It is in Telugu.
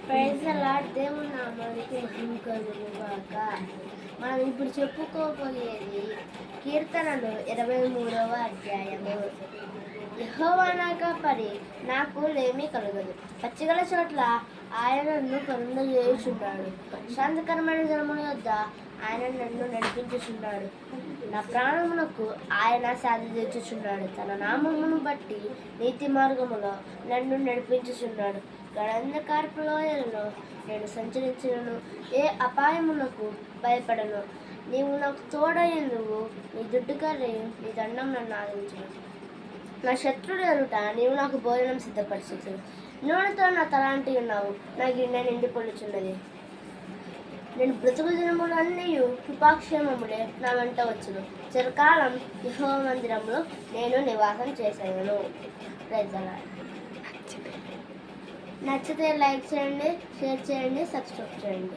ప్రైజ్ లార్డ్, దేవుని నామానికి మహిమ కలుగుగాక. మనం ఇప్పుడు చెప్పుకోబోయేది కీర్తనలు 23వ అధ్యాయము. యెహోవా నా కాపరి, నాకు లేమి కలగదు. పచ్చిగల చోట్ల ఆయన నన్ను కరుణచేయుచున్నాడు. శాంతికరమైన జలముల యొద్ద ఆయన నన్ను నడిపించుచున్నాడు. నా ప్రాణమునకు ఆయన శాంతి తెచ్చుచున్నాడు. తన నామమును బట్టి నీతి మార్గములో నన్ను నడిపించుచున్నాడు. గడంధకారపు లోయలలో నేను సంచరించినను, ఏ అపాయమునకు భయపడను. నీవు నాకు తోడయ్యేందుకు, నీ దుడ్డుకర్రయు నీ దండం నన్ను ఆదరించును. నా శత్రుడు ఎదుట నీవు నాకు భోజనం సిద్ధపరచును. నూనెతో నా తలాంటి ఉన్నావు, నా గిన్నె నిండి పొల్లుచున్నది. నేను బ్రతుకు దినములన్నీ కృపాక్షేమములే నా వెంట వచ్చును. చిరకాలం యెహోవా మందిరంలో నేను నివాసం చేశాను. నచ్చితే లైక్ చేయండి, షేర్ చేయండి, సబ్స్క్రైబ్ చేయండి.